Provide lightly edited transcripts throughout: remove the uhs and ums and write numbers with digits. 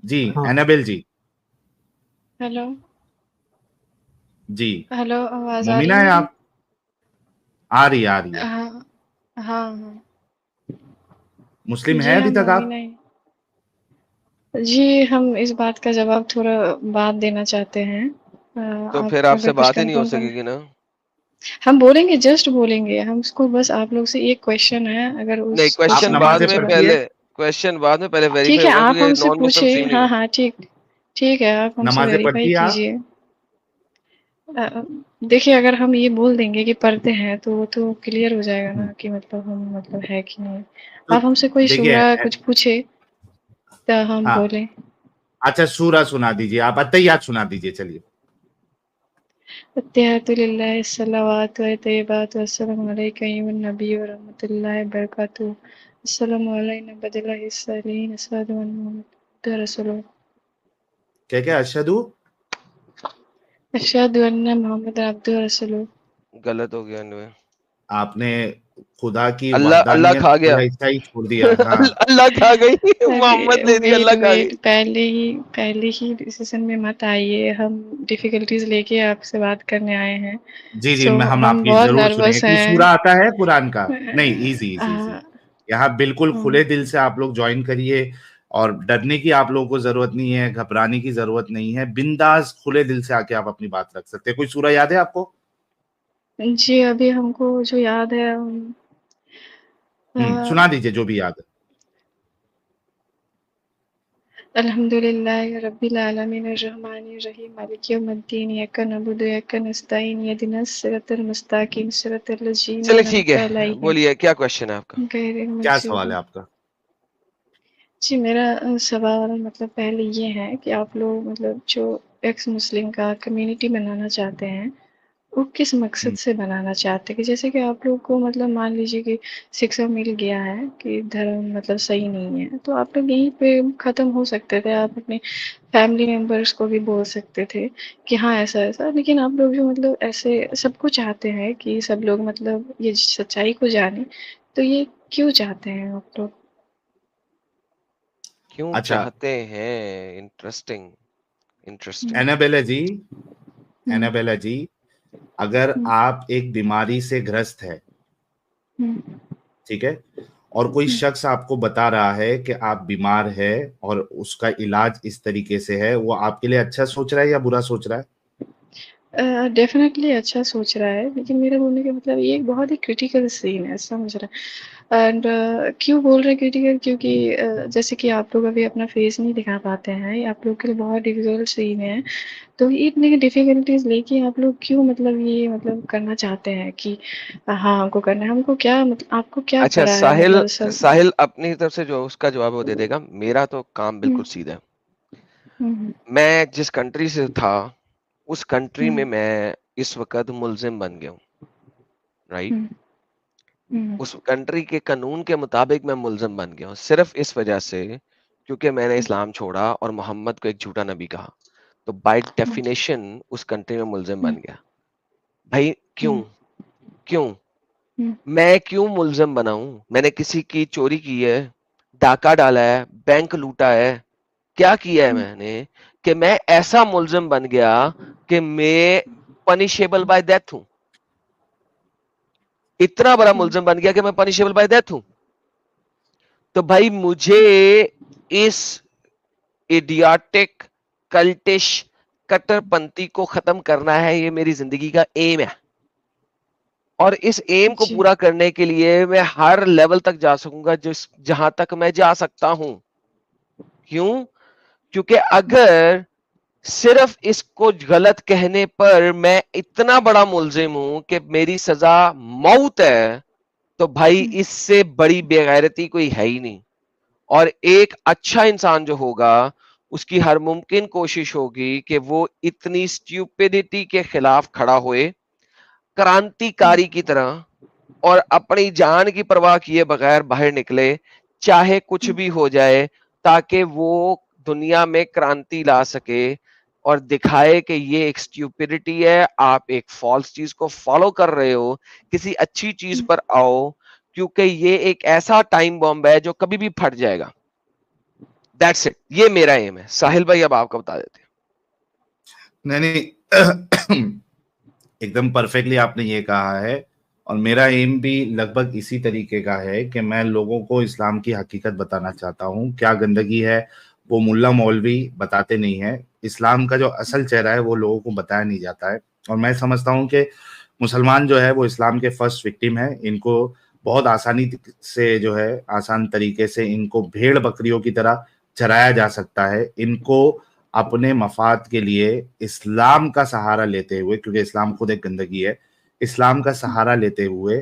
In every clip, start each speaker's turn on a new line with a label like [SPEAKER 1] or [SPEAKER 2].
[SPEAKER 1] जी
[SPEAKER 2] हाँ
[SPEAKER 1] एनाबेल जी।
[SPEAKER 3] हेलो।
[SPEAKER 1] जी
[SPEAKER 3] हेलो, आवाज आ रही
[SPEAKER 1] मोमिना
[SPEAKER 3] है
[SPEAKER 1] है
[SPEAKER 3] मेरी?
[SPEAKER 1] आप? आ रही है, आ रही है।
[SPEAKER 3] हाँ हाँ हाँ।
[SPEAKER 1] मुस्लिम है
[SPEAKER 3] जी
[SPEAKER 1] अभी
[SPEAKER 3] हम
[SPEAKER 1] तक आप?
[SPEAKER 3] मोमिना ही। जी हम इस बात का जवाब थोड़ा बाद देना चाहते हैं।
[SPEAKER 2] तो
[SPEAKER 3] आप
[SPEAKER 2] फिर
[SPEAKER 3] अगर
[SPEAKER 2] आपसे
[SPEAKER 3] कुछ
[SPEAKER 2] बात ही नहीं हो
[SPEAKER 3] कंफर्म करना,
[SPEAKER 2] सकेगी ना।
[SPEAKER 3] हम बोलेंगे, जस्ट बोलेंगे। हमको बस आप लोग से एक क्वेश्चन है, अगर
[SPEAKER 2] नहीं,
[SPEAKER 3] उसको
[SPEAKER 1] आप
[SPEAKER 2] क्वेश्चन
[SPEAKER 3] सही
[SPEAKER 2] बाद
[SPEAKER 1] नमाजें
[SPEAKER 2] में
[SPEAKER 3] आंसर।
[SPEAKER 1] पढ़ती है?
[SPEAKER 2] पहले, क्वेश्चन बाद में पहले
[SPEAKER 3] ठीक
[SPEAKER 2] वेरीफाई
[SPEAKER 3] है,
[SPEAKER 2] होगा
[SPEAKER 3] आप
[SPEAKER 2] क्योंकि
[SPEAKER 3] हमसे
[SPEAKER 2] नॉन मुस्लिम
[SPEAKER 3] पूछे।
[SPEAKER 2] सीन नहीं
[SPEAKER 3] हाँ
[SPEAKER 2] है।
[SPEAKER 3] हाँ, ठीक। ठीक है, आप हमसे
[SPEAKER 1] नमाजें
[SPEAKER 3] वेरीफाई
[SPEAKER 1] पढ़ती है आप?
[SPEAKER 3] कीजिए। अ, देखिए, अगर हम ये बोल देंगे कि पढ़ते हैं तो वो तो क्लियर हो जाएगा ना कि मतलब हम मतलब है कि नहीं।
[SPEAKER 1] तो
[SPEAKER 3] आप हमसे कोई
[SPEAKER 1] देखिए
[SPEAKER 3] सूरा कुछ पूछे तो हम
[SPEAKER 1] हाँ,
[SPEAKER 3] बोले।
[SPEAKER 1] अच्छा सूरा सुना दीजिए, आप अत्तहियात सुना दीजिए, चलिए।
[SPEAKER 3] अत्तहियातु लिल्लाहि अस्सलावातु व तय्यिबातु अस्सलामु अलैका अय्युहन नबी व रहमतुल्लाहि व बरकातुहू। अस्सलामु अलैना बदलाहि सलीन अशहदु अन्न मुहम्मदुर रसूलुल्लाह।
[SPEAKER 1] क्या क्या अशहदु?
[SPEAKER 3] अशहदु अन्न मुहम्मदन अब्दुहु व रसूलुहू।
[SPEAKER 2] गलत हो गया इनमें।
[SPEAKER 1] आपने खुदा की
[SPEAKER 2] अल्लाह अल्लाह
[SPEAKER 1] वहदानियत
[SPEAKER 2] खा गया।
[SPEAKER 1] वाला हिस्सा ही छोड़ दिया। हाँ
[SPEAKER 2] अल्लाह खा गई।
[SPEAKER 3] अरे
[SPEAKER 2] मोहम्मद ले दिया,
[SPEAKER 3] वेट
[SPEAKER 2] अल्लाह खा
[SPEAKER 3] वेट,
[SPEAKER 2] गई।
[SPEAKER 3] पहले ही डिसीजन में मत आइए। हम डिफिकल्टीज लेके आपसे बात करने आए हैं।
[SPEAKER 1] जी जी,
[SPEAKER 3] सो
[SPEAKER 1] हम
[SPEAKER 3] हम
[SPEAKER 1] आपकी
[SPEAKER 3] बहुत
[SPEAKER 1] जरूर सुनेंगे।
[SPEAKER 3] नर्वस
[SPEAKER 1] कोई
[SPEAKER 3] हैं।
[SPEAKER 1] सूरा आता है कुरान का? नहीं, इजी इजी इजी।
[SPEAKER 3] आ,
[SPEAKER 1] यहाँ बिल्कुल
[SPEAKER 3] हम्म,
[SPEAKER 1] खुले दिल से आप लोग ज्वाइन करिए, और डरने की आप लोगों को जरूरत नहीं है, घबराने की जरूरत नहीं है। बिंदास खुले दिल से आके आप अपनी बात रख सकते हैं। कोई सूरा याद है आपको?
[SPEAKER 3] जी अभी हमको जो याद है,
[SPEAKER 1] सुना दीजिए जो भी याद है।
[SPEAKER 3] अल्हम्दुलिल्लाहि रब्बिल आलमीन अर्रहमानिर रहीम मालिकि यौमिद्दीन इय्याका नअबुदु व इय्याका नस्तईन इहदिनस सिरातल मुस्तकीम सिरातल लज़ीना
[SPEAKER 2] चलिए ठीक
[SPEAKER 3] अनअमता
[SPEAKER 2] है,
[SPEAKER 3] अलैहिम
[SPEAKER 2] बोलिए क्या क्वेश्चन है आपका।
[SPEAKER 3] गैरिल
[SPEAKER 1] क्या
[SPEAKER 3] मग़ज़ूबि।
[SPEAKER 1] सवाल है आपका?
[SPEAKER 3] जी मेरा सवाल मतलब पहले ये है कि आप लोग मतलब जो एक्स मुस्लिम का कम्युनिटी बनाना चाहते हैं, वो किस मकसद
[SPEAKER 1] हम्म,
[SPEAKER 3] से बनाना चाहते हैं? कि जैसे कि आप लोग को मतलब मान लीजिए कि शिक्षा मिल गया है कि धर्म मतलब सही नहीं है, तो आप लोग यहीं पे ख़त्म हो सकते थे। आप अपने फैमिली मेंबर्स को भी बोल सकते थे कि हाँ, ऐसा-ऐसा। लेकिन आप लोग जो मतलब ऐसे सबको चाहते हैं कि सब लोग मतलब ये सच्चाई को जानें, तो ये क्यों चाहते हैं आप लोग?
[SPEAKER 2] क्यों
[SPEAKER 1] अच्छा
[SPEAKER 2] चाहते हैं, इंटरेस्टिंग, इंटरेस्टिंग।
[SPEAKER 3] हुँ,
[SPEAKER 1] एनाबेला जी,
[SPEAKER 3] हुँ,
[SPEAKER 1] एनाबेला जी, अगर
[SPEAKER 3] हुँ,
[SPEAKER 1] आप एक बीमारी से ग्रस्त है,
[SPEAKER 3] हुँ,
[SPEAKER 1] ठीक है, और कोई
[SPEAKER 3] हुँ।
[SPEAKER 1] शख्स आपको बता रहा है कि आप बीमार है और उसका इलाज इस तरीके से है, वो आपके लिए अच्छा सोच रहा है या बुरा सोच रहा है?
[SPEAKER 3] डेफ़िनेटली अच्छा सोच रहा है, लेकिन मेरे बोलने का मतलब ये एक बहुत ही क्रिटिकल सीन है, समझ रहे हैं। एंड क्यों बोल रहे हैं क्रिटिकल, क्योंकि जैसे कि आप लोग अभी अपना फेस नहीं दिखा पाते हैं, ये आप लोग के लिए बहुत डिफ़िकल्ट सीन है। तो ये इतनी डिफ़िकल्टीज़ लेके आप लोग क्यों मतलब ये मतलब करना चाहते हैं कि हाँ, हमको करना है। हमको क्या मतलब आपको क्या
[SPEAKER 2] अच्छा
[SPEAKER 3] पड़ा है
[SPEAKER 2] साहिल,
[SPEAKER 3] मतलब सब।
[SPEAKER 2] साहिल अपनी तरफ से जो उसका जवाब वो दे देगा। मेरा तो काम
[SPEAKER 3] हुँ,
[SPEAKER 2] बिल्कुल सीधा है।
[SPEAKER 3] हुँ,
[SPEAKER 2] मैं जिस कंट्री से था, उस कंट्री में
[SPEAKER 3] हुँ,
[SPEAKER 2] मैं इस वक्त मुल्जिम बन गया हूँ, राइट।
[SPEAKER 3] हुँ, हुँ,
[SPEAKER 2] उस कंट्री के कानून के मुताबिक मैं मुल्जिम बन गया हूँ, सिर्फ इस वजह से क्योंकि मैंने
[SPEAKER 3] हुँ,
[SPEAKER 2] इस्लाम छोड़ा और मोहम्मद को एक झूठा नबी कहा। तो बाय
[SPEAKER 3] हुँ,
[SPEAKER 2] डेफिनेशन उस कंट्री में मुल्जिम
[SPEAKER 3] हुँ,
[SPEAKER 2] बन गया। भाई क्यों,
[SPEAKER 3] हुँ,
[SPEAKER 2] क्यों
[SPEAKER 3] हुँ,
[SPEAKER 2] मैं क्यों मुल्जिम बना हूं? मैंने किसी की चोरी की है, डाका डाला है, बैंक लूटा है, क्या किया है
[SPEAKER 3] हुँ,
[SPEAKER 2] मैंने कि मैं ऐसा मुल्जिम बन गया कि मैं पनिशेबल बाय डेथ हूं? इतना बड़ा
[SPEAKER 3] हुँ,
[SPEAKER 2] मुल्जिम बन गया कि मैं पनिशेबल बाय डेथ हूं। तो भाई मुझे इस इडियाटिक, कल्टिश, कट्टरपंथी को खत्म करना है। ये मेरी जिंदगी का एम है, और इस एम को
[SPEAKER 3] जी,
[SPEAKER 2] पूरा करने के लिए मैं हर लेवल तक जा सकूंगा जिस जहां तक मैं जा सकता हूं। क्यों? क्योंकि अगर सिर्फ इसको गलत कहने पर मैं इतना बड़ा मुल्जिम हूं कि मेरी सजा मौत है, तो भाई
[SPEAKER 3] हुँ,
[SPEAKER 2] इससे बड़ी बेगैरती कोई है ही नहीं। और एक अच्छा इंसान जो होगा, उसकी हर मुमकिन कोशिश होगी कि वो इतनी स्ट्यूपिडिटी के खिलाफ खड़ा होए,
[SPEAKER 3] हुँ,
[SPEAKER 2] क्रांतिकारी की तरह, और अपनी जान की परवाह किए बगैर बाहर निकले, चाहे कुछ
[SPEAKER 3] हुँ,
[SPEAKER 2] भी हो जाए, ताकि वो दुनिया में क्रांति ला सके और दिखाए कि ये एक स्ट्यूपिडिटी है, आप एक फॉल्स चीज को फॉलो कर रहे हो, किसी अच्छी चीज
[SPEAKER 3] हुँ,
[SPEAKER 2] पर आओ। क्योंकि ये एक ऐसा टाइम बॉम्ब है जो कभी भी फट जाएगा। दैट्स इट, ये मेरा एम है। साहिल भाई अब आपका बता देते हैं।
[SPEAKER 1] नहीं एकदम परफेक्टली आपने ये कहा है, और मेरा एम भी लगभग इसी तरीके का है कि मैं लोगों को इस्लाम की हकीकत बताना चाहता हूँ। क्या गंदगी है वो मुल्ला मौलवी बताते नहीं है, इस्लाम का जो असल चेहरा है वो लोगों को बताया नहीं जाता है। और मैं समझता हूँ कि मुसलमान जो है वो इस्लाम के फर्स्ट विक्टिम है। इनको बहुत आसानी से जो है, आसान तरीके से इनको भेड़ बकरियों की तरह चराया जा सकता है। इनको अपने मफाद के लिए इस्लाम का सहारा लेते हुए, क्योंकि इस्लाम खुद एक गंदगी है, इस्लाम का सहारा लेते हुए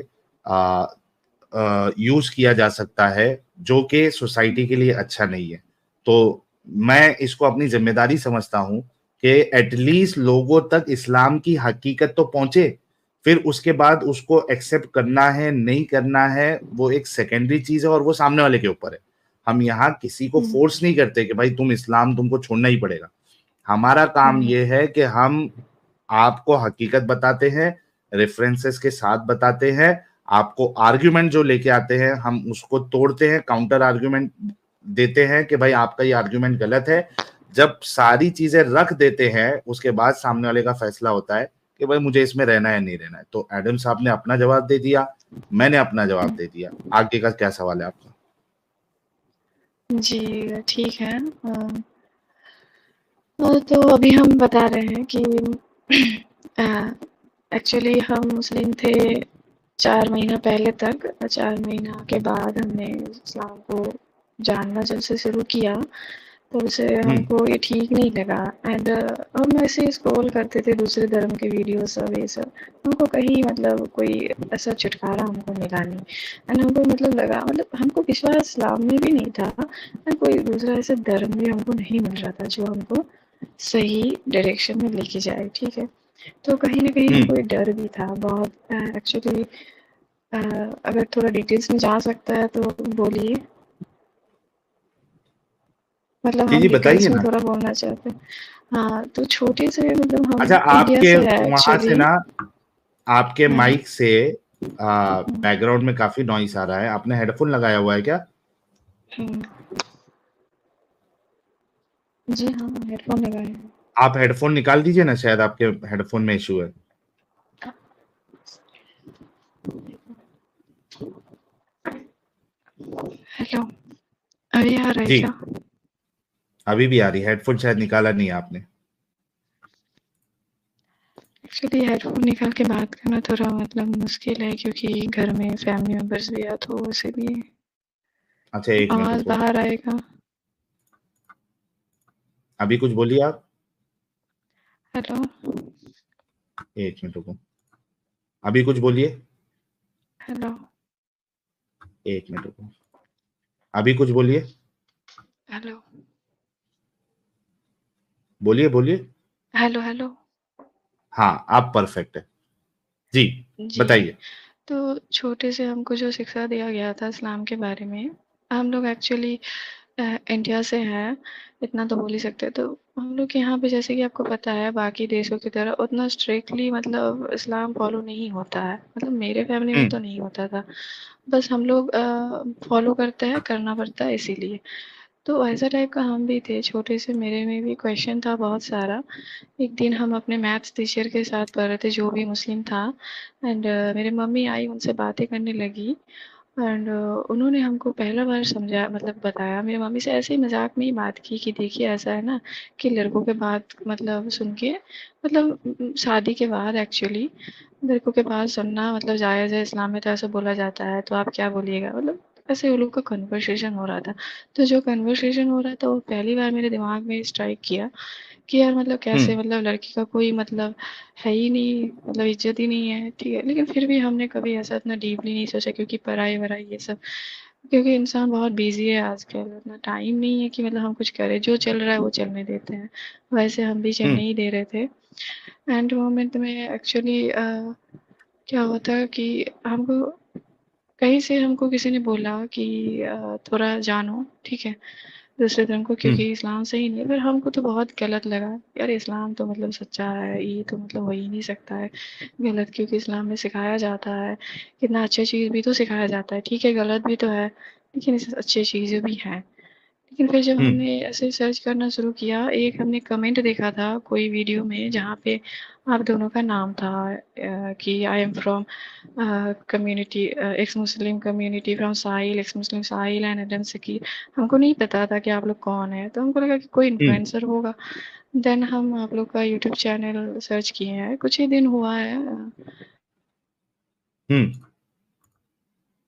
[SPEAKER 1] यूज किया जा सकता है, जो कि सोसाइटी के लिए अच्छा नहीं है। तो मैं इसको अपनी जिम्मेदारी समझता हूँ कि एटलीस्ट लोगों तक इस्लाम की हकीकत तो पहुंचे। फिर उसके बाद उसको एक्सेप्ट करना है नहीं करना है वो एक सेकेंडरी चीज है, और वो सामने वाले के ऊपर है। हम यहाँ किसी को फोर्स नहीं करते कि भाई तुम इस्लाम तुमको छोड़ना ही पड़ेगा। हमारा काम ये है कि हम आपको हकीकत बताते हैं, रेफरेंसेस के साथ बताते हैं, आपको आर्ग्यूमेंट जो लेके आते हैं हम उसको तोड़ते हैं, काउंटर आर्ग्यूमेंट देते हैं कि भाई आपका ये आर्ग्यूमेंट गलत है। जब सारी चीजें रख देते हैं उसके बाद सामने वाले का फैसला होता है कि भाई मुझे इसमें रहना है नहीं रहना है। तो एडम साहब ने अपना जवाब दे दिया, मैंने अपना जवाब दे दिया। आगे का क्या सवाल है आपका?
[SPEAKER 3] जी, ठीक है। तो अभी हम बता रहे हैं कि एक्चुअली हम मुस्लिम थे 4 महीना पहले तक। 4 महीना के बाद हमने इस्लाम को जानना जब से शुरू किया, तब से हमको ये ठीक नहीं लगा। एंड हम ऐसे ही स्क्रॉल करते थे दूसरे धर्म के वीडियो सब ये सब, हमको कहीं मतलब कोई ऐसा छुटकारा हमको मिला नहीं। एंड हमको मतलब लगा, मतलब हमको विश्वास इस्लाम में भी नहीं था, एंड कोई दूसरा ऐसा धर्म भी हमको नहीं मिल रहा था जो हमको सही डायरेक्शन में लेके जाए, ठीक है। तो कहीं ना कहीं हमको एक डर भी था बहुत। एक्चुअली अगर थोड़ा डिटेल्स में जा सकता है तो बोलिए। मतलब
[SPEAKER 1] जी
[SPEAKER 3] हम
[SPEAKER 1] जी बताइए
[SPEAKER 3] डिटेल्स में
[SPEAKER 1] ना।
[SPEAKER 3] थोड़ा बोलना चाहते हैं। हाँ, तो छोटे से मतलब हम
[SPEAKER 1] अच्छा,
[SPEAKER 3] इंडिया
[SPEAKER 1] आपके
[SPEAKER 3] से है
[SPEAKER 1] वहां से
[SPEAKER 3] एक्चुअली।
[SPEAKER 1] ना, आपके
[SPEAKER 3] हाँ।
[SPEAKER 1] माइक से बैकग्राउंड में काफी नॉइस आ रहा है। आपने हेडफोन लगाया हुआ है क्या?
[SPEAKER 3] हम्म, जी हाँ, हेडफोन लगाए हैं।
[SPEAKER 1] आप हेडफोन निकाल दीजिए ना, शायद आपके हेडफोन में इशू है।
[SPEAKER 3] हेलो, अभी आ रहा है
[SPEAKER 1] जी
[SPEAKER 3] क्या?
[SPEAKER 1] अभी भी आ रही है। हेडफोन शायद निकाला नहीं है आपने।
[SPEAKER 3] एक्चुअली हेडफोन निकाल के बात करना थोड़ा मतलब मुश्किल है, क्योंकि घर में फैमिली मेम्बर्स भी है, तो इसीलिए
[SPEAKER 1] अच्छा एक मिनट
[SPEAKER 3] आवाज
[SPEAKER 1] रुको,
[SPEAKER 3] बाहर आएगा।
[SPEAKER 1] अभी कुछ बोलिए आप।
[SPEAKER 3] हेलो।
[SPEAKER 1] एक मिनट रुको, अभी कुछ बोलिए।
[SPEAKER 3] हेलो।
[SPEAKER 1] एक मिनट रुको, अभी कुछ बोलिए।
[SPEAKER 3] हेलो।
[SPEAKER 1] बोलिए बोलिए।
[SPEAKER 3] हेलो। हेलो।
[SPEAKER 1] हाँ आप परफेक्ट है। जी
[SPEAKER 3] जी,
[SPEAKER 1] बताइए।
[SPEAKER 3] तो छोटे से हमको जो शिक्षा दिया गया था इस्लाम के बारे में, हम लोग एक्चुअली इंडिया से हैं, इतना तो बोल ही सकते हैं। तो हम लोग के यहाँ पे जैसे कि आपको पता है बाकी देशों की तरह उतना स्ट्रिक्टली मतलब इस्लाम फॉलो नहीं होता है, मतलब मेरे फैमिली में तो नहीं होता था। बस हम लोग फॉलो करते हैं, करना पड़ता है इसीलिए। तो ऐसा टाइप का हम भी थे छोटे से, मेरे में भी क्वेश्चन था बहुत सारा। एक दिन हम अपने मैथ्स टीचर के साथ पढ़ रहे थे जो भी मुस्लिम था, एंड मेरी मम्मी आई उनसे बातें करने लगी, एंड उन्होंने हमको पहला बार समझा, मतलब बताया। मेरी मम्मी से ऐसे ही मजाक में ही बात की कि देखिए ऐसा है ना कि लड़कों के बात मतलब सुन के, मतलब शादी के बाद एक्चुअली लड़कों के बात सुनना मतलब जायज़ है, इस्लाम में तो ऐसा बोला जाता है, तो आप क्या बोलिएगा, मतलब ऐसे वो लोग का कन्वर्सेशन हो रहा था। तो जो कन्वर्सेशन हो रहा था वो पहली बार मेरे दिमाग में स्ट्राइक किया कि यार मतलब कैसे, मतलब लड़की का कोई मतलब है ही नहीं, मतलब इज्जत ही नहीं है, ठीक है। लेकिन फिर भी हमने कभी ऐसा इतना डीपली नहीं सोचा, क्योंकि पढ़ाई वढ़ाई ये सब, क्योंकि इंसान बहुत बिजी है आजकल, उतना टाइम नहीं है कि मतलब हम कुछ करें, जो चल रहा है वो चलने देते हैं। वैसे हम भी चलने ही दे रहे थे। एंड मोमेंट में एक्चुअली क्या होता कि हमको कहीं से हमको किसी ने बोला कि थोड़ा जानो, ठीक है, दूसरे धर्म को, क्योंकि इस्लाम सही नहीं है। पर हमको तो बहुत गलत लगा, यार इस्लाम तो मतलब सच्चा है, ये तो मतलब हो ही नहीं सकता है गलत, क्योंकि इस्लाम में सिखाया जाता है कितना अच्छी चीज़ भी तो सिखाया जाता है, ठीक है गलत भी तो है लेकिन इससे अच्छी चीज़ें भी हैं। लेकिन फिर जब
[SPEAKER 1] हम्म।
[SPEAKER 3] हमने ऐसे सर्च करना शुरू किया, एक हमने कमेंट देखा था कोई वीडियो में जहाँ पे आप दोनों का नाम था कि I am from community x Muslim community from Sahil, x Muslim Sahil and Adam Sakir. हमको नहीं पता था कि आप लोग कौन है, तो हमको लगा कि कोई
[SPEAKER 1] हम्म।
[SPEAKER 3] इन्फ्लुएंसर होगा। देन हम आप लोग का यूट्यूब चैनल सर्च किए हैं, कुछ ही दिन हुआ है।
[SPEAKER 1] हम्म।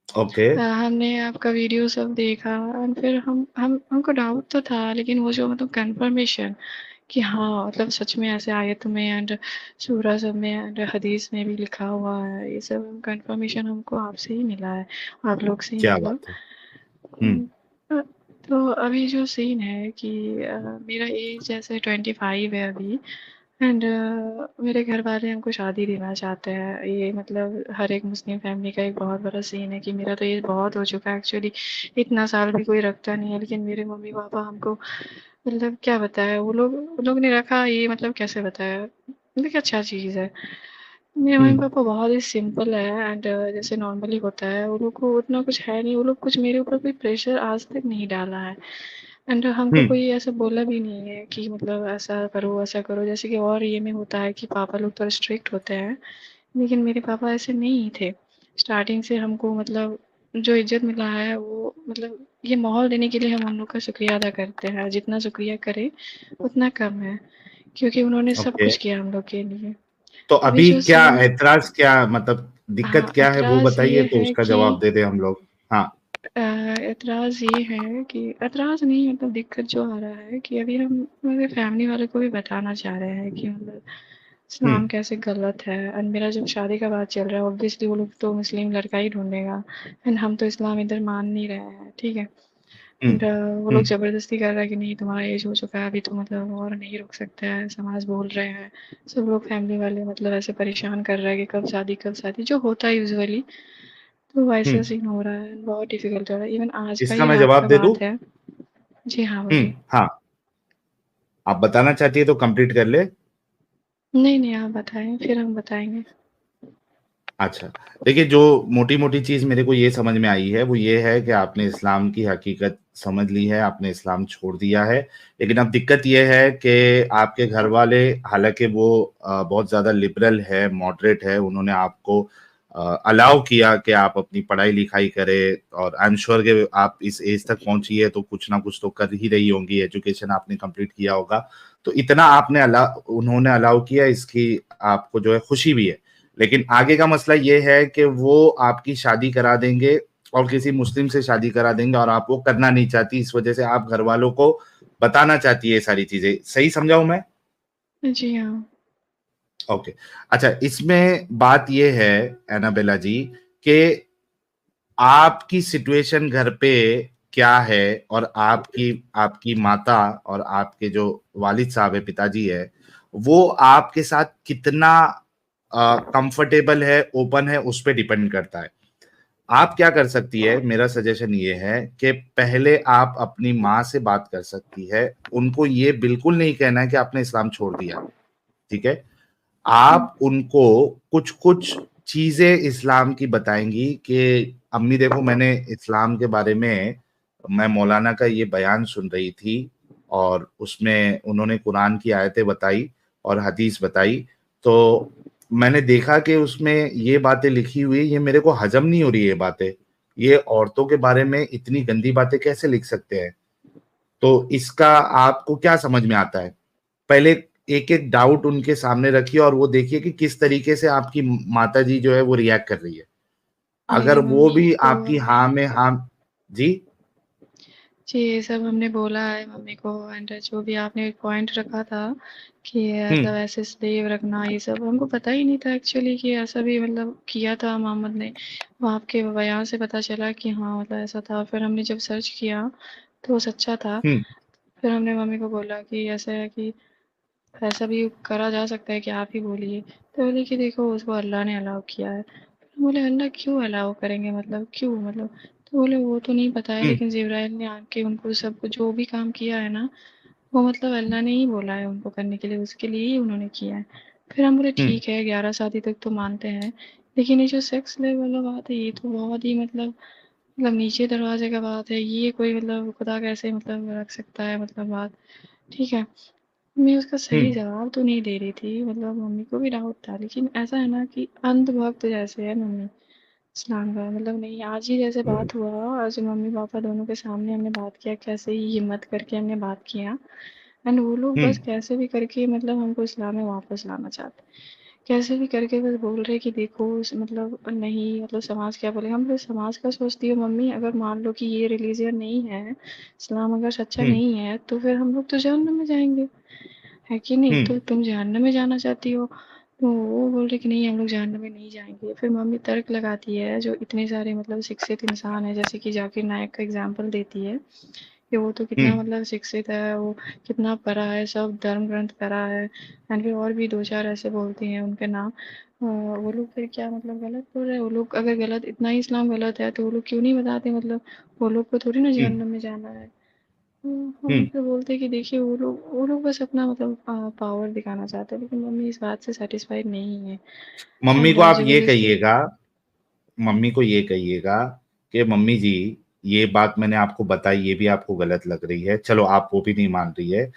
[SPEAKER 1] ओके।
[SPEAKER 3] हमने आपका वीडियो सब देखा एंड फिर हम हमको डाउट तो था, लेकिन वो जो मतलब कंफर्मेशन कि हाँ मतलब सच में ऐसे आयत में एंड सूरा सब में एंड हदीस में भी लिखा हुआ है, ये सब कंफर्मेशन हमको आपसे ही मिला है, आप लोग से ही
[SPEAKER 1] क्या
[SPEAKER 3] मतलब।
[SPEAKER 1] बात है। हम्म।
[SPEAKER 3] हम्म, अ, तो अभी जो सीन है कि मेरा एज जैसे 25 है अभी एंड मेरे घर वाले हमको शादी देना चाहते हैं। ये मतलब हर एक मुस्लिम फैमिली का एक बहुत बड़ा सीन है कि मेरा तो एज बहुत हो चुका है एक्चुअली, इतना साल भी कोई रखता नहीं है, लेकिन मेरे मम्मी पापा हमको मतलब क्या बताया, वो लोग ने रखा, ये मतलब कैसे बताया, मतलब अच्छा चीज़ है। मेरे मम्मी
[SPEAKER 1] हम्म।
[SPEAKER 3] पापा बहुत ही सिंपल है एंड जैसे नॉर्मली होता है, वो लोग को उतना कुछ है नहीं, वो लोग कुछ मेरे ऊपर कोई प्रेशर आज तक नहीं डाला है एंड हमको
[SPEAKER 1] हम्म।
[SPEAKER 3] कोई ऐसा बोला भी नहीं है कि मतलब ऐसा करो वैसा करो, जैसे कि और ये में होता है कि पापा लोग तो स्ट्रिक्ट होते हैं, लेकिन मेरे पापा ऐसे नहीं थे। स्टार्टिंग से हमको मतलब जो इज्जत मिला है वो मतलब ये माहौल देने के लिए हम लोग का शुक्रिया अदा करते हैं, जितना शुक्रिया करें उतना कम है, क्योंकि उन्होंने सब
[SPEAKER 1] ओके।
[SPEAKER 3] कुछ किया हम लोग के लिए।
[SPEAKER 1] तो
[SPEAKER 3] अभी
[SPEAKER 1] अभी
[SPEAKER 3] जो
[SPEAKER 1] क्या
[SPEAKER 3] सीन,
[SPEAKER 1] ऐतराज, क्या मतलब दिक्कत
[SPEAKER 3] हाँ
[SPEAKER 1] क्या है वो
[SPEAKER 3] एतराज़
[SPEAKER 1] बताइए,
[SPEAKER 3] ये
[SPEAKER 1] तो
[SPEAKER 3] है
[SPEAKER 1] उसका
[SPEAKER 3] कि
[SPEAKER 1] जवाब दे दे हम लोग। हाँ।
[SPEAKER 3] एतराज़ ये है कि एतराज़ नहीं मतलब दिक्कत जो आ रहा है कि अभी हम मेरे फैमिली वालों को भी बताना चाह रहे हैं कि मतलब इस्लाम
[SPEAKER 1] हम्म।
[SPEAKER 3] कैसे गलत है एंड मेरा जब शादी का बात चल रहा है ऑब्वियसली वो लोग तो मुस्लिम लड़का ही ढूंढेगा एंड हम तो इस्लाम इधर मान नहीं रहे हैं, ठीक है।
[SPEAKER 1] हम्म।
[SPEAKER 3] एंड वो लोग
[SPEAKER 1] हम्म।
[SPEAKER 3] ज़बरदस्ती कर रहा है कि नहीं तुम्हारा एज हो चुका है अभी तो मतलब और नहीं रुक सकते हैं, समाज बोल रहे हैं, सब लोग फैमिली वाले मतलब ऐसे परेशान कर रहे हैं कि कब शादी जो होता है यूजुअली। तो वैसा
[SPEAKER 1] हम्म।
[SPEAKER 3] सीन हो रहा है, बहुत डिफिकल्ट हो रहा है। इवन आज का
[SPEAKER 1] इसका
[SPEAKER 3] ही
[SPEAKER 1] मैं
[SPEAKER 3] रात
[SPEAKER 1] जवाब
[SPEAKER 3] का
[SPEAKER 1] दे दूं?
[SPEAKER 3] बात है। जी हाँ, बोलिए।
[SPEAKER 1] हाँ, आप बताना चाहती है तो कंप्लीट कर ले।
[SPEAKER 3] नहीं नहीं, आप बताएं फिर हम बताएंगे।
[SPEAKER 1] अच्छा, देखिए, जो मोटी मोटी चीज मेरे को ये समझ में आई है वो ये है कि आपने इस्लाम की हकीकत समझ ली है, आपने इस्लाम छोड़ दिया है। लेकिन अब दिक्कत ये है कि आपके घर वाले, हालांकि वो बहुत ज्यादा लिबरल है, मॉडरेट है, उन्होंने आपको अलाउ किया कि आप अपनी पढ़ाई लिखाई करें, और आई एम श्योर कि आप इस एज तक पहुंची है तो कुछ ना कुछ तो कर ही रही होंगी, एजुकेशन आपने कंप्लीट किया होगा। तो इतना आपने उन्होंने अलाउ किया, इसकी आपको जो है खुशी भी है। लेकिन आगे का मसला ये है कि वो आपकी शादी करा देंगे और किसी मुस्लिम से शादी करा देंगे, और आप वो करना नहीं चाहती, इस वजह से आप घर वालों को बताना चाहती है ये सारी चीजें। सही समझाऊं मैं?
[SPEAKER 3] जी हाँ।
[SPEAKER 1] ओके। अच्छा, इसमें बात ये है एनाबेला जी कि आपकी सिचुएशन घर पे क्या है, और आपकी आपकी माता और आपके जो वालिद साहब है, पिताजी है, वो आपके साथ कितना कंफर्टेबल है, ओपन है, उस पर डिपेंड करता है। आप क्या कर सकती है, मेरा सजेशन ये है कि पहले आप अपनी माँ से बात कर सकती है। उनको ये बिल्कुल नहीं कहना है कि आपने इस्लाम छोड़ दिया, ठीक है।
[SPEAKER 3] हम्म,
[SPEAKER 1] आप उनको कुछ कुछ चीजें इस्लाम की बताएंगी कि अम्मी देखो, मैंने इस्लाम के बारे में, मैं मौलाना का ये बयान सुन रही थी, और उसमें उन्होंने कुरान की आयतें बताई और हदीस बताई, तो मैंने देखा कि उसमें ये बातें लिखी हुई, ये मेरे को हजम नहीं हो रही है बातें। ये औरतों के बारे में इतनी गंदी बातें कैसे लिख सकते हैं? तो इसका आपको क्या समझ में आता है? पहले एक एक डाउट उनके सामने रखिए, और वो देखिए कि किस तरीके से आपकी माता जी जो है वो रिएक्ट कर रही है। अगर
[SPEAKER 3] मेरी
[SPEAKER 1] वो
[SPEAKER 3] मम्मी
[SPEAKER 1] भी
[SPEAKER 3] को
[SPEAKER 1] आपकी हाँ में हाँ। जी।
[SPEAKER 3] जी ये सब हमने बोला है मम्मी को एंड जो भी आपने पॉइंट रखा था कि
[SPEAKER 1] हम्म।
[SPEAKER 3] मतलब ऐसे स्लेव रखना, ये सब हमको पता ही नहीं था एक्चुअली कि ऐसा भी मतलब किया था मोहम्मद ने। वो आपके बयान से पता चला कि हाँ मतलब ऐसा था, फिर हमने जब सर्च किया तो वो सच्चा था।
[SPEAKER 1] हम्म।
[SPEAKER 3] फिर हमने मम्मी को बोला कि ऐसा है कि ऐसा भी करा जा सकता है कि आप ही बोलिए, तो बोले कि देखो उसको अल्लाह ने अलाउ किया है। फिर बोले अल्लाह क्यों अलाउ करेंगे, मतलब क्यों मतलब, तो बोले वो तो नहीं पता है,
[SPEAKER 1] हम्म।
[SPEAKER 3] लेकिन जिब्राइल ने आके उनको सब कुछ जो भी काम किया है ना, वो मतलब अल्लाह ने ही बोला है उनको करने के लिए, उसके लिए ही उन्होंने किया है। फिर हम बोले
[SPEAKER 1] हम्म।
[SPEAKER 3] ठीक है 11 शादी तक तो मानते हैं, लेकिन ये जो सेक्स लेवल वाला बात है ये तो बहुत ही मतलब मतलब नीचे दरवाजे का बात है, ये कोई मतलब खुदा कैसे मतलब रख सकता है मतलब बात, ठीक है। मैं उसका सही जवाब तो नहीं दे रही थी, मतलब मम्मी को भी डाउट था, लेकिन ऐसा है ना कि अंधभक्त जैसे है मम्मी इस्लाम का, मतलब नहीं आज ही जैसे बात हुआ, आज मम्मी पापा दोनों के सामने हमने बात किया, कैसे ही हिम्मत करके हमने बात किया, एंड वो लोग बस कैसे भी करके मतलब हमको इस्लाम में वापस लाना चाहते, कैसे भी करके बस बोल रहे कि देखो मतलब नहीं, मतलब समाज क्या बोलेगा, हम लोग समाज का सोचती हो मम्मी, अगर मान लो कि ये रिलीजियन नहीं है, इस्लाम अगर सच्चा नहीं है, तो फिर हम लोग तो जहन्नम में जाएंगे, है कि नहीं, तो तुम जहन्नम में जाना चाहती हो, तो वो बोल रहे कि नहीं हम लोग जहन्नम में नहीं जाएंगे। फिर मम्मी तर्क लगाती है, जो इतने सारे मतलब शिक्षित इंसान है, जैसे कि जाकिर नायक का एग्जाम्पल देती है कि वो तो कितना मतलब शिक्षित है, वो कितना पढ़ा है, सब धर्म ग्रंथ पढ़ा है, एंड फिर और भी दो चार ऐसे बोलती हैं उनके नाम, वो लोग फिर क्या मतलब गलत बोल रहे हैं, वो लोग अगर गलत इतना ही इस्लाम गलत है तो वो लोग क्यों नहीं बताते, मतलब वो लोग को थोड़ी ना जहन्नम में जाना है। हम फिर बोलते हैं कि देखिए वो लोग बस अपना मतलब पावर दिखाना चाहते हैं, लेकिन मम्मी इस बात से सेटिस्फाइड नहीं है,
[SPEAKER 1] मम्मी
[SPEAKER 3] एंड
[SPEAKER 1] को आप ये
[SPEAKER 3] जबरदस्ती।
[SPEAKER 1] कहिएगा, मम्मी को ये कहिएगा कि मम्मी जी, ये बात मैंने आपको बताई, ये भी आपको गलत लग रही है, चलो आप वो भी नहीं मान रही है।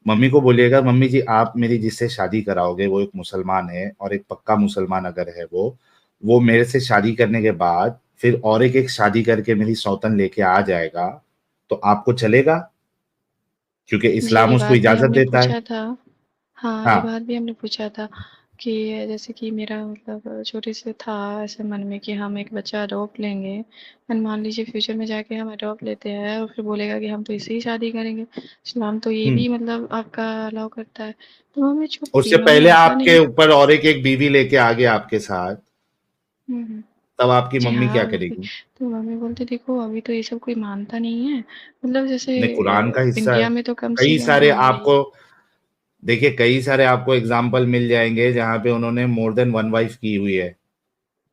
[SPEAKER 1] मम्मी को बोलिएगा, मम्मी जी आप मेरी जिससे शादी कराओगे वो एक मुसलमान है, और एक पक्का मुसलमान अगर है वो मेरे से शादी करने के बाद फिर और एक शादी करके मेरी सौतन लेके आ जाएगा, तो आपको चलेगा? क्योंकि
[SPEAKER 3] जी,
[SPEAKER 1] इस्लाम
[SPEAKER 3] ये
[SPEAKER 1] उसको
[SPEAKER 3] बात भी
[SPEAKER 1] इजाजत
[SPEAKER 3] हमने
[SPEAKER 1] देता है।
[SPEAKER 3] पूछा था। हाँ, ये
[SPEAKER 1] हाँ।
[SPEAKER 3] बात भी हमने पूछा था कि जैसे कि मेरा मतलब छोटे से था ऐसे मन में कि हम एक बच्चा अडॉप्ट लेंगे, एंड मान लीजिए फ्यूचर में जाके हम अडॉप्ट लेते हैं और फिर बोलेगा कि हम तो इससे ही शादी करेंगे, इस्लाम तो ये भी मतलब आपका अलाउ करता है। तो मम्मी चुप थी,
[SPEAKER 1] उससे
[SPEAKER 3] मम्मी
[SPEAKER 1] पहले
[SPEAKER 3] ऐसा
[SPEAKER 1] आपके
[SPEAKER 3] नहीं।
[SPEAKER 1] ऊपर और एक बीवी लेके आ गया आपके साथ,
[SPEAKER 3] हम्म।
[SPEAKER 1] तब आपकी
[SPEAKER 3] जी
[SPEAKER 1] मम्मी
[SPEAKER 3] हाँ,
[SPEAKER 1] क्या
[SPEAKER 3] वो भी।
[SPEAKER 1] करेगी?
[SPEAKER 3] तो मम्मी बोलती देखो अभी तो ये सब कोई मानता नहीं है, मतलब जैसे
[SPEAKER 1] नहीं, कुरान का हिस्सा है।
[SPEAKER 3] इंडिया में तो कम से
[SPEAKER 1] कई
[SPEAKER 3] कम,
[SPEAKER 1] सारे
[SPEAKER 3] हाँ वही।
[SPEAKER 1] आपको, देखिए कई सारे आपको एग्जाम्पल मिल जाएंगे जहां पे उन्होंने मोर देन वन वाइफ की हुई है।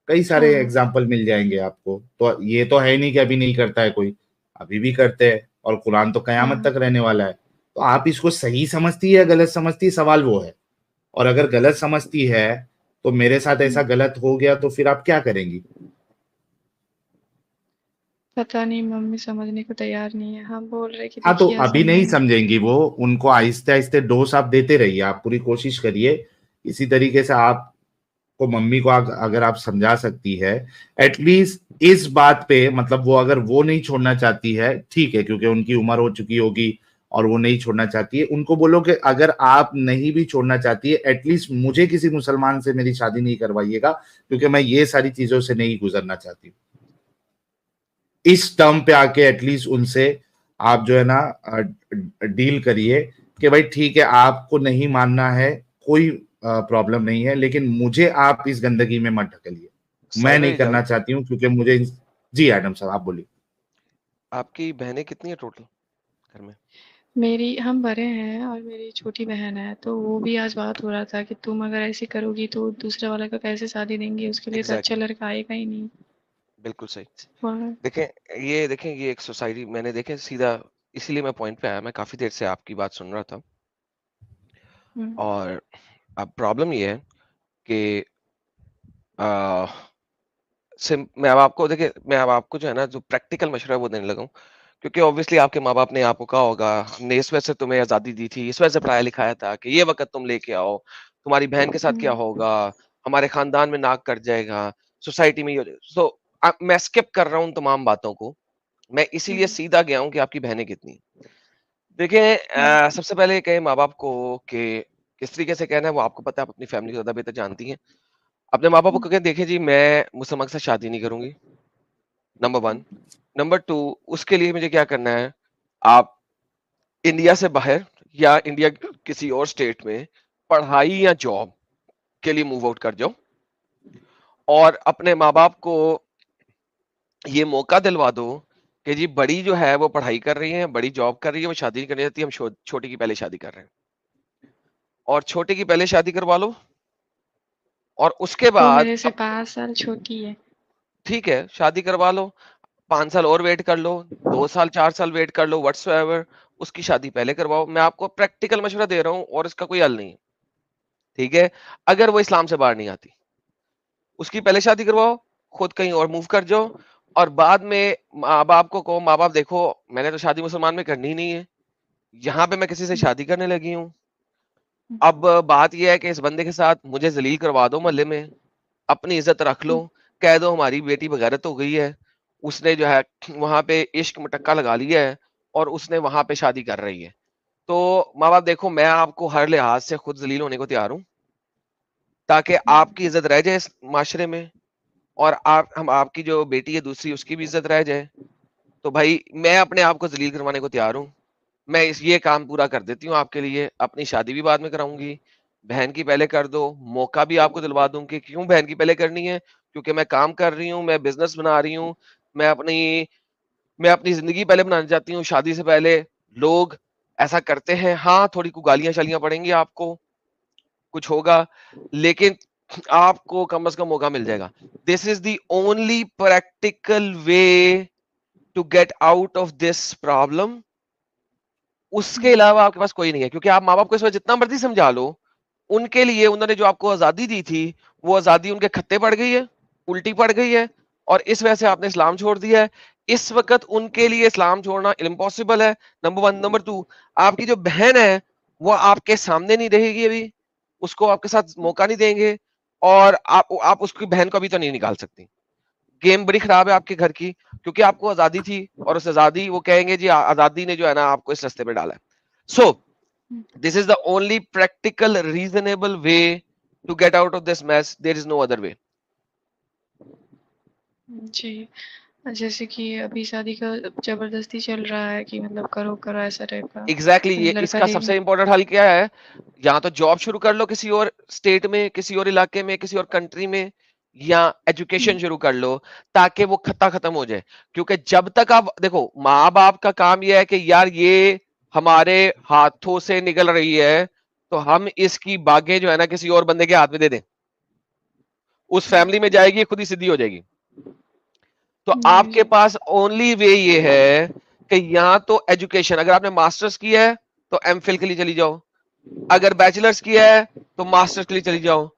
[SPEAKER 1] कई सारे
[SPEAKER 3] हाँ।
[SPEAKER 1] एग्जाम्पल मिल जाएंगे आपको, तो ये तो है नहीं कि अभी नहीं करता है कोई, अभी भी करते हैं, और कुरान तो कयामत
[SPEAKER 3] हाँ।
[SPEAKER 1] तक रहने वाला है। तो आप इसको सही समझती है या गलत समझती है, सवाल वो है। और अगर गलत समझती है, तो मेरे साथ ऐसा गलत हो गया तो फिर आप क्या करेंगी?
[SPEAKER 3] पता नहीं, मम्मी समझने को तैयार नहीं है, हम बोल रहे कि
[SPEAKER 1] हाँ, तो
[SPEAKER 3] देखिए
[SPEAKER 1] अभी
[SPEAKER 3] ऐसा
[SPEAKER 1] नहीं
[SPEAKER 3] नहीं है।
[SPEAKER 1] समझेंगी वो, उनको आहिस्ते आहिस्ते डोज आप देते रहिए, आप पूरी कोशिश करिए। इसी तरीके से आपको मम्मी को अगर आप समझा सकती है, एटलीस्ट इस बात पे, मतलब वो अगर वो नहीं छोड़ना चाहती है, ठीक है, क्योंकि उनकी उम्र हो चुकी होगी और वो नहीं छोड़ना चाहती है, उनको बोलो कि अगर आप नहीं भी छोड़ना चाहती है, एटलीस्ट मुझे किसी मुसलमान से मेरी शादी नहीं करवाइएगा, क्योंकि मैं ये सारी चीजों से नहीं गुजरना चाहती। इस टर्म पे आके एटलीस्ट उनसे आप जो है ना डील करिए कि भाई ठीक है, आपको नहीं मानना है, कोई प्रॉब्लम नहीं है, लेकिन मुझे आप इस गंदगी में मत ढकलिए, मैं
[SPEAKER 2] साहिबा
[SPEAKER 1] नहीं करना
[SPEAKER 2] इजाजत,
[SPEAKER 1] चाहती हूँ, क्योंकि मुझे। जी एडम साहब, आप बोलिए।
[SPEAKER 2] आपकी बहनें कितनी है टोटल घर में?
[SPEAKER 3] मेरी हम बड़े हैं और मेरी छोटी बहन है, तो वो भी आज बात हो रहा था कि तुम अगर ऐसे करोगी तो दूसरे वाले को कैसे शादी देंगी, उसके लिए तो अच्छा
[SPEAKER 2] एग्जैक्टली,
[SPEAKER 3] लड़का आएगा ही नहीं।
[SPEAKER 2] बिल्कुल सही।
[SPEAKER 3] और
[SPEAKER 2] देखें ये एक सोसाइटी, मैंने देखे सीधा, इसीलिए मैं पॉइंट पे आया, मैं काफी देर से आपकी बात सुन रहा था।
[SPEAKER 3] हम्म,
[SPEAKER 2] और अब प्रॉब्लम ये है कि आ, मैं अब आपको देखिए, मैं अब आपको जो है ना जो प्रैक्टिकल मशवरा है वो देने लगा हूँ, क्योंकि ऑब्वियसली आपके माँ बाप ने आपको कहा होगा, हमने इस वजह से तुम्हें आजादी दी थी, इस वजह से पढ़ाया लिखाया था कि ये वक्त तुम लेके आओ, तुम्हारी बहन के साथ क्या
[SPEAKER 3] हम्म,
[SPEAKER 2] होगा, हमारे खानदान में नाक कट जाएगा, सोसाइटी में सो मैं स्किप कर रहा हूँ तमाम बातों को, मैं इसीलिए
[SPEAKER 3] हम्म,
[SPEAKER 2] सीधा गया हूँ कि आपकी बहनें कितनी। देखिए
[SPEAKER 3] हम्म,
[SPEAKER 2] सबसे पहले कहे माँ बाप को कि किस तरीके से कहना है वो आपको पता है, आप अपनी फैमिली को ज्यादा बेहतर जानती हैं। अपने माँ बाप को
[SPEAKER 3] हम्म,
[SPEAKER 2] कहें देखिए जी मैं मुसलमान के साथ शादी नहीं करूंगी, नंबर 1। नंबर 2, उसके लिए मुझे क्या करना है, आप इंडिया से बाहर या इंडिया के किसी और स्टेट में पढ़ाई या जॉब के लिए मूव आउट कर जाओ, और अपने माँ-बाप को ये मौका दिलवा दो कि जी बड़ी जो है वो पढ़ाई कर रही है, बड़ी जॉब कर रही है, वो शादी नहीं करनी चाहती, हम छोटी की पहले शादी कर रहे हैं। और छोटे की पहले शादी करवा लो, और उसके
[SPEAKER 3] वो
[SPEAKER 2] बाद
[SPEAKER 3] मेरे से 5 साल छोटी है।
[SPEAKER 2] ठीक है, शादी करवा लो, 5 साल और वेट कर लो, 2 साल 4 साल वेट कर लो, व्हाट्सोएवर, उसकी शादी पहले करवाओ। मैं आपको प्रैक्टिकल मशवरा दे रहा हूँ और इसका कोई हल नहीं है, ठीक है? अगर वो इस्लाम से बाहर नहीं आती, उसकी पहले शादी करवाओ, खुद कहीं और मूव कर जाओ, और बाद में माँ बाप को कहो, माँ बाप देखो मैंने तो शादी मुसलमान में करनी ही नहीं है, यहाँ पे मैं किसी से शादी करने लगी हूँ। अब बात यह है कि इस बंदे के साथ मुझे जलील करवा दो मोहल्ले में, अपनी इज्जत रख लो, कह दो हमारी बेटी बगैरत हो गई है, उसने जो है वहां पे इश्क मटक्का लगा लिया है और उसने वहां पे शादी कर रही है। तो माँ बाप देखो, मैं आपको हर लिहाज से खुद जलील होने को तैयार हूँ ताकि आपकी इज्जत रह जाए इस माशरे में, और हम आपकी जो बेटी है दूसरी उसकी भी इज्जत रह जाए। तो भाई मैं अपने आप को जलील करवाने को तैयार हूँ, मैं ये काम पूरा कर देती हूँ आपके लिए, अपनी शादी भी बाद में कराऊंगी, बहन की पहले कर दो, मौका भी आपको दिलवा दूंगी। क्यों बहन की पहले करनी है? क्योंकि मैं काम कर रही हूँ, मैं बिजनेस बना रही हूँ, मैं अपनी मैं अपनी जिंदगी पहले बनाना चाहती हूँ शादी से पहले। लोग ऐसा करते हैं, हाँ थोड़ी को गालियां शालियां पड़ेंगी, आपको कुछ होगा, लेकिन आपको कम से कम मौका मिल जाएगा। This is the only practical way to get out of this problem. उसके अलावा आपके पास कोई नहीं है, क्योंकि आप माँ बाप को इस वजह जितना मर्जी समझा लो, उनके लिए उन्होंने जो आपको आजादी दी थी वो आजादी उनके खत्ते पड़ गई है, उल्टी पड़ गई है, और इस वजह से आपने इस्लाम छोड़ दिया है। इस वक्त उनके लिए इस्लाम छोड़ना इम्पॉसिबल है, नंबर 1। नंबर 2, आपकी जो बहन है वो आपके सामने नहीं रहेगी अभी, उसको आपके साथ मौका नहीं देंगे, और आप उसकी बहन को अभी तो नहीं निकाल सकती। गेम बड़ी खराब है आपके घर की, क्योंकि आपको आजादी थी और उस आजादी वो कहेंगे जी आजादी ने जो है ना आपको इस रास्ते पे डाला है। So this is the only practical reasonable way to get out of this mess, there is no other way.
[SPEAKER 3] जी, जैसे कि अभी शादी का जबरदस्ती चल रहा है कि मतलब करो करो ऐसा टाइप का,
[SPEAKER 2] एग्जैक्टली ये
[SPEAKER 3] लड़का
[SPEAKER 2] इसका
[SPEAKER 3] देखना।
[SPEAKER 2] सबसे इंपॉर्टेंट हल क्या है? या तो जॉब शुरू कर लो किसी और स्टेट में, किसी और इलाके में, किसी और कंट्री में, या एजुकेशन शुरू कर लो ताकि वो खत्ता खत्म हो जाए। क्योंकि जब तक आप देखो, माँ बाप का काम यह है कि यार ये हमारे हाथों से निकल रही है तो हम इसकी बागें जो है ना किसी और बंदे के हाथ में दे दें, उस फैमिली में जाएगी, खुद ही सीधी हो जाएगी। तो आपके पास ओनली वे ये है कि यहाँ तो एजुकेशन, अगर आपने मास्टर्स किया है तो एमफिल के लिए चली जाओ, अगर बैचलर्स किया है तो मास्टर्स के लिए चली जाओ,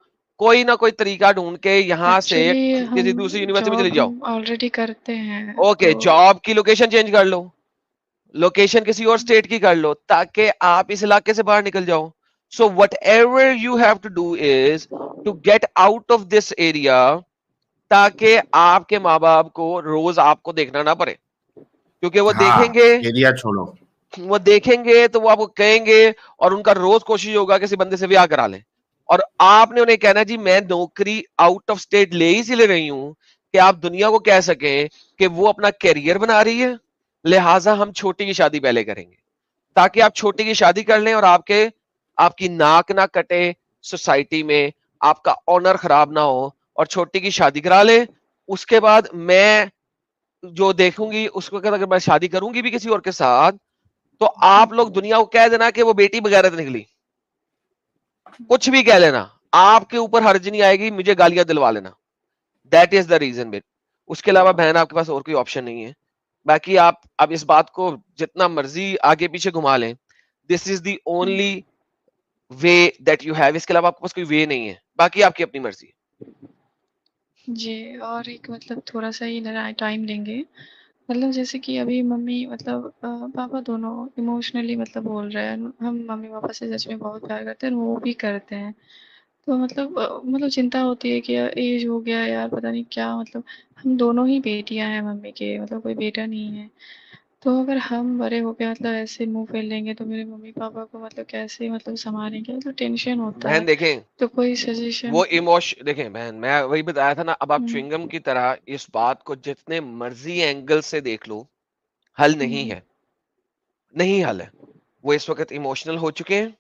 [SPEAKER 2] कोई ना कोई तरीका ढूंढ के यहाँ से
[SPEAKER 3] एक्चुअली
[SPEAKER 2] किसी दूसरी
[SPEAKER 3] हम
[SPEAKER 2] यूनिवर्सिटी में चली
[SPEAKER 3] जॉब
[SPEAKER 2] जाओ।
[SPEAKER 3] हम ऑलरेडी करते हैं
[SPEAKER 2] ओके,
[SPEAKER 3] तो
[SPEAKER 2] जॉब की लोकेशन चेंज कर लो, लोकेशन किसी और स्टेट की कर लो ताकि आप इस इलाके से बाहर निकल जाओ। So whatever you have to do is to get out of this area, ताकि आपके माँ बाप को रोज आपको देखना ना पड़े, क्योंकि वो
[SPEAKER 1] हाँ,
[SPEAKER 2] देखेंगे,
[SPEAKER 1] एरिया छोड़ो।
[SPEAKER 2] तो वो आपको कहेंगे, और उनका रोज कोशिश होगा किसी बंदे से ब्याह करा ले, और आपने उन्हें कहना जी मैं नौकरी आउट ऑफ स्टेट ले ही इसलिए रही हूं कि आप दुनिया को कह सके कि वो अपना कैरियर बना रही है, लिहाजा हम छोटी की शादी पहले करेंगे, ताकि आप छोटी की शादी कर लें और आपकी नाक ना कटे सोसाइटी में, आपका ऑनर खराब ना हो, और छोटी की शादी करा ले। उसके बाद मैं जो देखूंगी उसको, अगर मैं शादी करूंगी भी किसी और के साथ, तो आप लोग दुनिया को कह देना कि वो बेटी बगैरत निकली, कुछ भी कह लेना, आपके ऊपर हर्ज नहीं आएगी, मुझे गालियां दिलवा लेना। That is the reason bit. उसके अलावा बहन आपके पास और कोई ऑप्शन नहीं है। बाकी आप अब इस बात को जितना मर्जी आगे पीछे घुमा लें, this is the only way that you have. इसके अलावा आपके पास कोई वे नहीं है, बाकी आपकी अपनी मर्जी।
[SPEAKER 3] जी, और एक मतलब थोड़ा सा ही टाइम लेंगे, मतलब जैसे कि अभी मम्मी मतलब पापा दोनों इमोशनली मतलब बोल रहे हैं, हम मम्मी पापा से सच में बहुत प्यार करते हैं, वो भी करते हैं। तो मतलब चिंता होती है कि यार एज हो गया यार, पता नहीं क्या, मतलब हम दोनों ही बेटियां हैं मम्मी के, मतलब कोई बेटा नहीं है। तो अगर हम बड़े होके मतलब ऐसे मुंह फेर लेंगे तो मेरे मम्मी पापा को मतलब कैसे मतलब संभालेंगे, मतलब टेंशन होता
[SPEAKER 2] बहन
[SPEAKER 3] है।
[SPEAKER 2] देखें,
[SPEAKER 3] तो कोई सजेशन?
[SPEAKER 2] वो इमोशन देखें बहन, मैं वही बताया था ना, अब आप
[SPEAKER 3] हम्म,
[SPEAKER 2] च्युइंगम की तरह इस बात को जितने मर्जी एंगल से देख लो, हल नहीं
[SPEAKER 3] हम्म,
[SPEAKER 2] है, नहीं हल है। वो इस वक्त इमोशनल हो चुके हैं,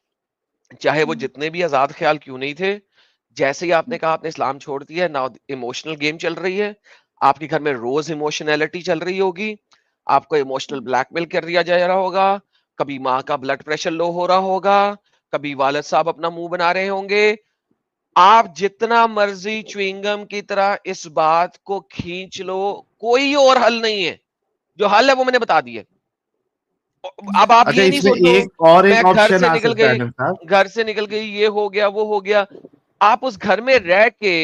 [SPEAKER 2] चाहे वो
[SPEAKER 3] हम्म,
[SPEAKER 2] जितने भी आजाद ख्याल क्यों नहीं थे। जैसे ही आपने कहा आपने इस्लाम छोड़ दिया, ना इमोशनल गेम चल रही है, आपके घर में रोज इमोशनैलिटी चल रही होगी, आपको इमोशनल ब्लैकमेल कर दिया जा रहा होगा, कभी माँ का ब्लड प्रेशर लो हो रहा होगा, कभी वालिद साहब अपना मुंह बना रहे होंगे। आप जितना मर्जी च्युइंगम की तरह इस बात को खींच लो, कोई और हल नहीं है। जो हल है वो मैंने बता दिया। अब आप
[SPEAKER 1] अच्छा,
[SPEAKER 2] ये नहीं
[SPEAKER 1] इसमें
[SPEAKER 2] सोचो
[SPEAKER 1] एक और
[SPEAKER 2] मैं
[SPEAKER 1] एक
[SPEAKER 2] घर
[SPEAKER 1] ऑप्शन
[SPEAKER 2] से
[SPEAKER 1] आ
[SPEAKER 2] निकल
[SPEAKER 1] सकता है
[SPEAKER 2] गई,
[SPEAKER 1] आनंद साहब।
[SPEAKER 2] घर से निकल गई, ये हो गया वो हो गया। आप उस घर में रह के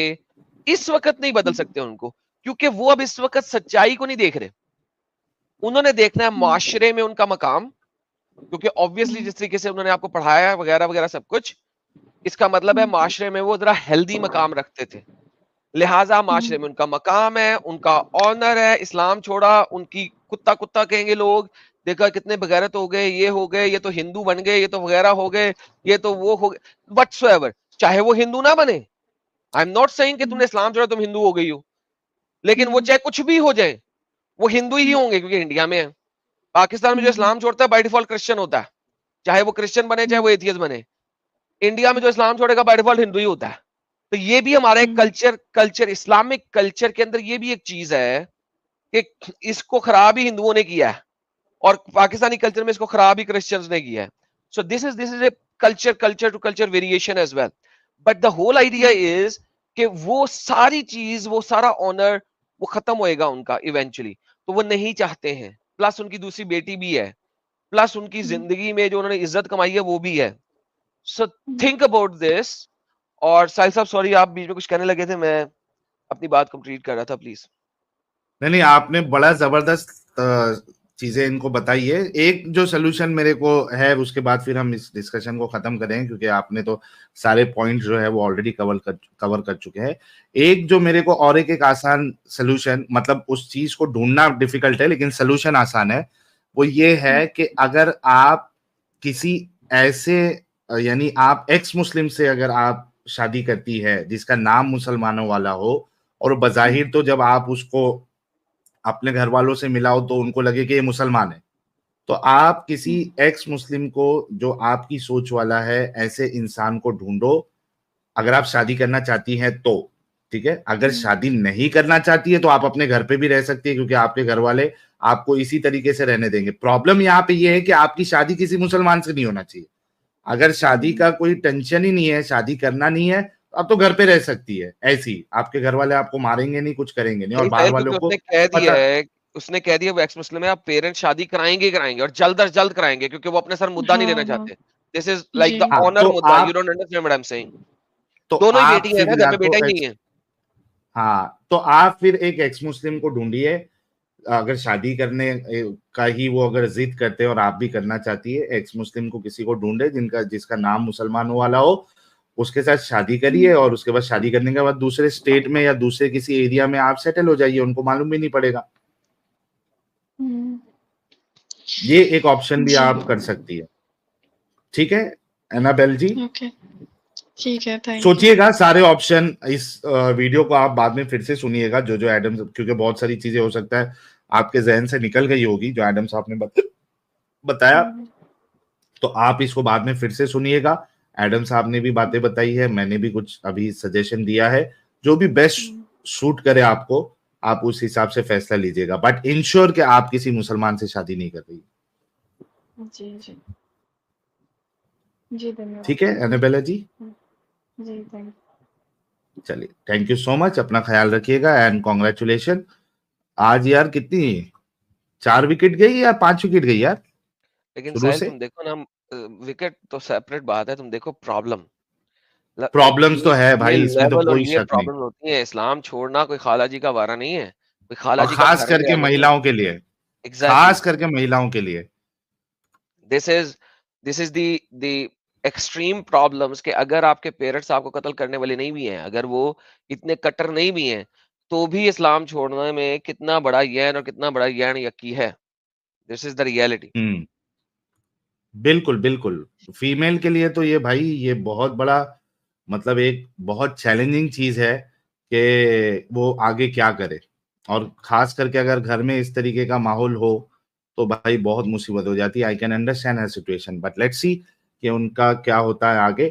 [SPEAKER 2] इस वक्त नहीं बदल सकते उनको, क्योंकि वो अब इस वक्त सच्चाई को नहीं देख रहे, उन्होंने देखना है माशरे में उनका मकाम, क्योंकि ऑब्वियसली जिस तरीके से उन्होंने आपको पढ़ाया वगैरह वगैरह सब कुछ, इसका मतलब है माशरे में वो जरा हेल्दी मकाम रखते थे, लिहाजा माशरे में उनका मकाम है, उनका ऑनर है। इस्लाम छोड़ा, उनकी कुत्ता कुत्ता कहेंगे लोग, देखा कितने बगैरत हो गए, ये हो गए, ये तो हिंदू बन गए, ये तो वगैरह हो गए, ये तो वो हो गए, व्हाटसोएवर, चाहे वो हिंदू ना बने। आई एम नॉट सेइंग कि तुमने इस्लाम छोड़ा तुम हिंदू हो गई हो, लेकिन वो चाहे कुछ भी हो जाए, वो हिंदू ही होंगे, क्योंकि इंडिया में है। पाकिस्तान में जो इस्लाम छोड़ता है बाय डिफॉल्ट क्रिश्चियन होता है, चाहे वो क्रिश्चियन बने चाहे वो एथियस्ट बने। इंडिया में जो इस्लाम छोड़ेगा बाय डिफॉल्ट हिंदू ही होता है। तो ये भी हमारा एक कल्चर इस्लामिक कल्चर के अंदर ये भी एक चीज है कि इसको खराब ही हिंदुओं ने किया है, और पाकिस्तानी कल्चर में इसको खराब ही क्रिश्चियंस ने किया है। So this is a culture to culture variation as well, but the whole idea is कि वो सारी चीज, वो सारा ऑनर वो खत्म होएगा उनका इवेंचुअली, तो वो नहीं चाहते हैं। प्लस उनकी दूसरी बेटी भी है, प्लस उनकी जिंदगी में जो उन्होंने इज्जत कमाई है वो भी है। So think about this. और साहिल साहब सॉरी, आप बीच में कुछ कहने लगे थे, मैं अपनी बात कंप्लीट कर रहा था, प्लीज।
[SPEAKER 1] नहीं, आपने बड़ा जबरदस्त चीजें इनको बताई है। एक जो सोल्यूशन मेरे को है, उसके बाद फिर हम इस डिस्कशन को खत्म करें, क्योंकि आपने तो सारे पॉइंट जो है वो ऑलरेडी कवर कर चुके हैं। एक जो मेरे को और एक आसान सोल्यूशन, मतलब उस चीज को ढूंढना डिफिकल्ट है लेकिन सोल्यूशन आसान है, वो ये है कि अगर आप किसी ऐसे, यानी आप एक्स मुस्लिम से अगर आप शादी करती है जिसका नाम मुसलमानों वाला हो, और बजाहिर तो जब आप उसको अपने घर वालों से मिलाओ तो उनको लगे कि ये मुसलमान है, तो आप किसी एक्स मुस्लिम को जो आपकी सोच वाला है, ऐसे इंसान को ढूंढो अगर आप शादी करना चाहती हैं तो। ठीक है, अगर शादी नहीं करना चाहती है तो आप अपने घर पे भी रह सकती है, क्योंकि आपके घर वाले आपको इसी तरीके से रहने देंगे। प्रॉब्लम यहाँ पे ये है कि आपकी शादी किसी मुसलमान से नहीं होना चाहिए। अगर शादी का कोई टेंशन ही नहीं है, शादी करना नहीं है, आप तो घर पे रह सकती है ऐसी, आपके घर वाले आपको मारेंगे नहीं, कुछ करेंगे नहीं, और बाहर वालों को
[SPEAKER 2] उसने कह दिया
[SPEAKER 1] पता।
[SPEAKER 2] है, उसने कह दिया वो एक्स मुस्लिम है, आप पेरेंट्स शादी कराएंगे ही कराएंगे, और जल्द अज जल्द कराएंगे, क्योंकि वो अपने सर मुद्दा नहीं लेना चाहते। दिस इज लाइक द
[SPEAKER 3] जी।
[SPEAKER 1] हाँ,
[SPEAKER 2] ऑनर
[SPEAKER 1] तो
[SPEAKER 2] मुद्दा, यू
[SPEAKER 1] आप
[SPEAKER 2] don't understand what I am saying.
[SPEAKER 1] तो
[SPEAKER 2] दोनों ही
[SPEAKER 1] आप
[SPEAKER 2] बेटी है
[SPEAKER 1] फिर
[SPEAKER 2] ना, घर
[SPEAKER 1] या
[SPEAKER 2] में
[SPEAKER 1] तो
[SPEAKER 2] बेटा ही नहीं है।
[SPEAKER 1] हाँ, तो आप फिर एक एक्स मुस्लिम को ढूंढिए। अगर शादी करने का ही वो अगर जिद करते हैं और आप भी करना चाहती है, एक्स मुस्लिम को किसी को ढूंढे जिसका नाम मुसलमानों वाला हो, उसके साथ शादी करिए, और उसके बाद शादी करने के बाद दूसरे स्टेट में या दूसरे किसी एरिया में आप सेटल हो जाइए, उनको मालूम भी नहीं पड़ेगा। ये एक ऑप्शन भी
[SPEAKER 3] जी।
[SPEAKER 1] आप कर सकती है। ठीक है एनाबेल जी,
[SPEAKER 3] ओके, ठीक है, थैंक यू।
[SPEAKER 1] सोचिएगा सारे ऑप्शन। इस वीडियो को आप बाद में फिर से सुनिएगा, जो एडम्स, क्योंकि बहुत सारी चीजें हो सकता है आपके जहन से निकल गई होगी जो एडम्स आपने बताया, तो आप इसको बाद में फिर से सुनिएगा। एडम साहब ने भी बातें बताई है, मैंने भी कुछ अभी सजेशन दिया है, जो भी बेस्ट सूट करे आपको, आप उस हिसाब से फैसला लीजिएगा, बट इंश्योर कि आप किसी मुसलमान से शादी नहीं कर रही।
[SPEAKER 3] जी जी जी, धन्यवाद।
[SPEAKER 1] ठीक है एनाबेला जी,
[SPEAKER 3] जी, थैंक
[SPEAKER 1] चलिए, थैंक यू सो मच, अपना ख्याल रखिएगा एंड कॉन्ग्रेचुलेशन। आज यार कितनी 4 विकेट गई या 5 विकेट गई यार
[SPEAKER 2] लेकिन
[SPEAKER 1] शुरू
[SPEAKER 2] साहिल
[SPEAKER 1] से?
[SPEAKER 2] तुम देखो ना, विकेट तो सेपरेट बात है, तुम देखो प्रॉब्लम,
[SPEAKER 1] प्रॉब्लम्स तो है
[SPEAKER 2] ये
[SPEAKER 1] भाई, इसमें तो
[SPEAKER 2] लेवल और
[SPEAKER 1] कोई
[SPEAKER 2] ये
[SPEAKER 1] शक नहीं,
[SPEAKER 2] प्रॉब्लम होती है। इस्लाम छोड़ना कोई खाला जी का वारा नहीं है, कोई खाला
[SPEAKER 1] और
[SPEAKER 2] जी का
[SPEAKER 1] खास
[SPEAKER 2] फर्ज
[SPEAKER 1] करके
[SPEAKER 2] है नहीं है।
[SPEAKER 1] महिलाओं के लिए,
[SPEAKER 2] एग्जैक्टली,
[SPEAKER 1] खास करके महिलाओं के लिए।
[SPEAKER 2] This is the extreme problems के अगर आपके पेरेंट्स आपको कत्ल करने वाले नहीं भी हैं, अगर वो इतने कट्टर नहीं भी हैं, तो भी इस्लाम छोड़ने में कितना बड़ा यैन और कितना बड़ा यैन यकी है। This is the reality.
[SPEAKER 1] हम्म, बिल्कुल बिल्कुल। फीमेल के लिए तो ये भाई, ये बहुत बड़ा, मतलब एक बहुत चैलेंजिंग चीज है कि वो आगे क्या करे, और खास करके अगर घर में इस तरीके का माहौल हो तो भाई बहुत मुसीबत हो जाती है। I can understand her situation, but let's see कि उनका क्या होता है आगे।